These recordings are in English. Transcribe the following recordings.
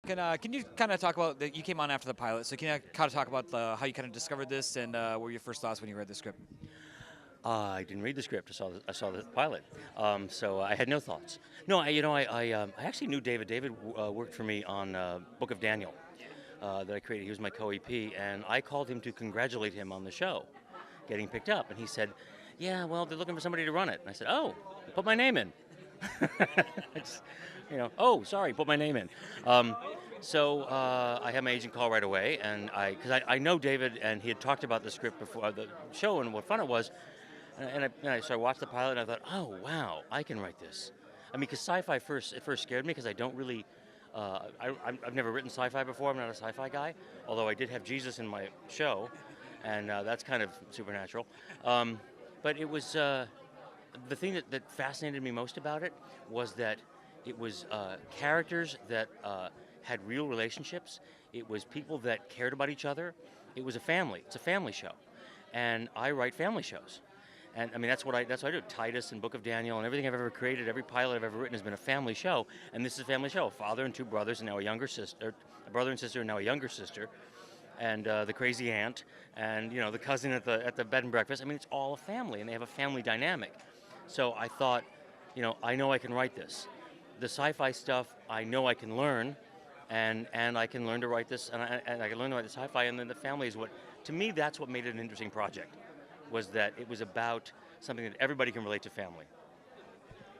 Can you kind of talk about you came on after the pilot? So can you kind of talk about how you kind of discovered this and what were your first thoughts when you read the script? I didn't read the script. I saw the pilot, so I had no thoughts. No, I actually knew David. David worked for me on Book of Daniel that I created. He was my co-EP, and I called him to congratulate him on the show getting picked up, and he said, "Yeah, well, they're looking for somebody to run it." And I said, "Oh, put my name in." It's, oh, sorry, put my name in. Um, so I had my agent call right away, and because I know David, and he had talked about the script before the show and what fun it was. So I watched the pilot and I thought, oh wow, I can write this. I mean, because sci-fi first scared me because I don't really, I've never written sci-fi before. I'm not a sci-fi guy, although I did have Jesus in my show, and that's kind of supernatural. Um, but it was the thing that fascinated me most about it was that it was characters that had real relationships. It was people that cared about each other. It was a family. It's a family show, and I write family shows. And I mean, that's what I do. Titus and Book of Daniel and everything I've ever created, every pilot I've ever written has been a family show. And this is a family show. A father and two brothers, and now a younger sister, a brother and sister, and now a younger sister, and the crazy aunt, and the cousin at the bed and breakfast. I mean, it's all a family, and they have a family dynamic. So I thought, I know I can write this. The sci-fi stuff, I know I can learn, and I can learn to write this, and I can learn to write the sci-fi, and then the family is what, to me, that's what made it an interesting project. Was that it was about something that everybody can relate to family.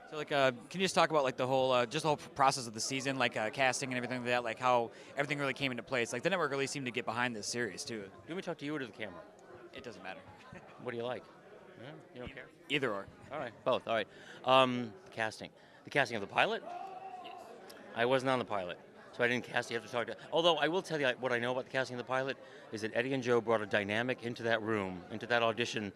So can you just talk about like just the whole process of the season, like casting and everything like that, like how everything really came into place? Like the network really seemed to get behind this series too. Do you want me to talk to you or to the camera? It doesn't matter. What do you like? Yeah, you don't care? Either or. All right, both. All right. Casting. The casting of the pilot? I wasn't on the pilot, so I didn't cast. You have to talk to. Although I will tell you what I know about the casting of the pilot is that Eddie and Joe brought a dynamic into that room, into that audition,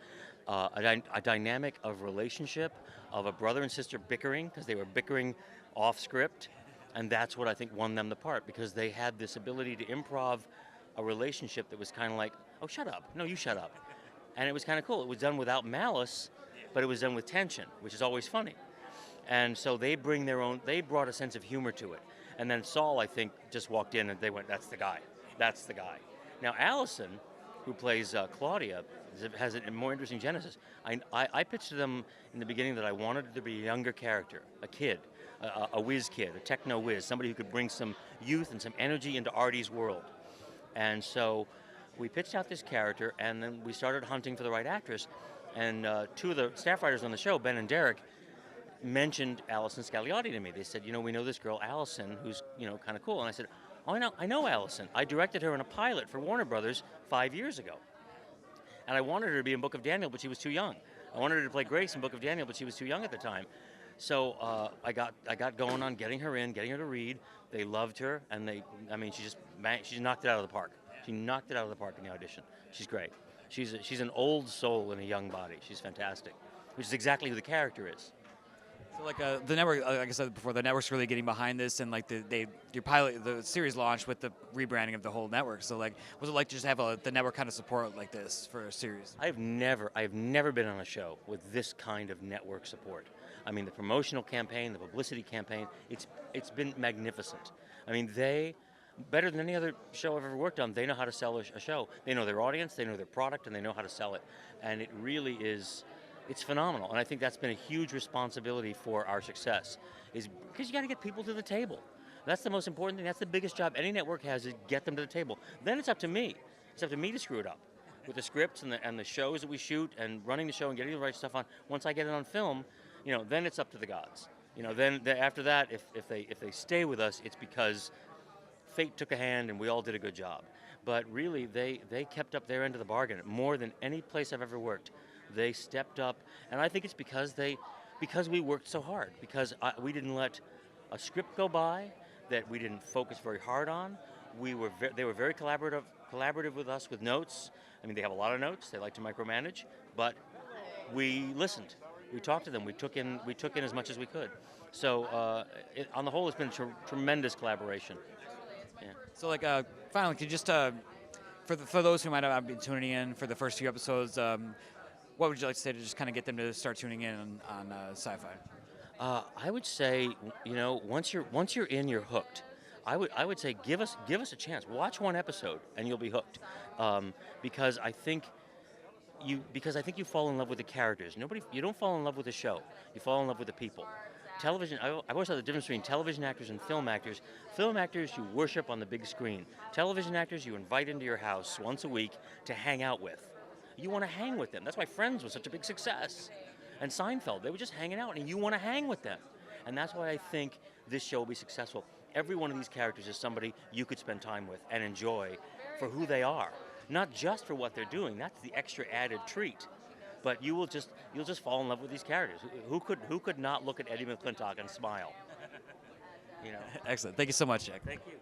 a dynamic of relationship, of a brother and sister bickering because they were bickering off script, and that's what I think won them the part because they had this ability to improv a relationship that was kind of like, oh, shut up, no, you shut up, and it was kind of cool. It was done without malice, but it was done with tension, which is always funny. And so they brought a sense of humor to it. And then Saul, I think, just walked in and they went, that's the guy. That's the guy. Now, Allison, who plays Claudia, has a more interesting genesis. I pitched to them in the beginning that I wanted it to be a younger character, a kid, a whiz kid, a techno whiz, somebody who could bring some youth and some energy into Artie's world. And so we pitched out this character, and then we started hunting for the right actress. And two of the staff writers on the show, Ben and Derek, mentioned Allison Scagliotti to me. They said, we know this girl Allison, who's kind of cool. And I said, oh, I know Allison. I directed her in a pilot for Warner Brothers 5 years ago, and I wanted her to be in Book of Daniel, but she was too young. I wanted her to play Grace in Book of Daniel, but she was too young at the time. So I got going on getting her to read. They loved her, and she knocked it out of the park. She knocked it out of the park in the audition. She's great. She's an old soul in a young body. She's fantastic, which is exactly who the character is. So the network, like I said before, the network's really getting behind this, and like your pilot, the series launched with the rebranding of the whole network. So was it like just have the network kind of support like this for a series? I've never been on a show with this kind of network support. I mean, the promotional campaign, the publicity campaign, it's been magnificent. I mean, they, better than any other show I've ever worked on, they know how to sell a show. They know their audience, they know their product, and they know how to sell it. And it really is. It's phenomenal, and I think that's been a huge responsibility for our success, is because you got to get people to the table. That's the most important thing. That's the biggest job any network has, is get them to the table. Then it's up to me. It's up to me to screw it up with the scripts and the shows that we shoot and running the show and getting the right stuff on. Once I get it on film, then it's up to the gods. Then after that, if they stay with us, it's because fate took a hand and we all did a good job. But really, they kept up their end of the bargain more than any place I've ever worked. They stepped up, and I think it's because we worked so hard, because we didn't let a script go by that we didn't focus very hard on. They were very collaborative with us with notes. I mean, they have a lot of notes. They like to micromanage, but we listened. We talked to them. We took in as much as we could. So on the whole, it's been tremendous collaboration. Yeah. So finally, could you just for those who might not be tuning in for the first few episodes, what would you like to say to just kind of get them to start tuning in on sci-fi? I would say, once you're in, you're hooked. I would say give us a chance. Watch one episode and you'll be hooked, because I think you fall in love with the characters. You don't fall in love with the show. You fall in love with the people. Television. I've always thought the difference between television actors and film actors. Film actors you worship on the big screen. Television actors you invite into your house once a week to hang out with. You want to hang with them. That's why Friends was such a big success. And Seinfeld, they were just hanging out, and you want to hang with them. And that's why I think this show will be successful. Every one of these characters is somebody you could spend time with and enjoy for who they are, not just for what they're doing. That's the extra added treat. But you'll just fall in love with these characters. Who could not look at Eddie McClintock and smile? You know. Excellent. Thank you so much, Jack. Thank you.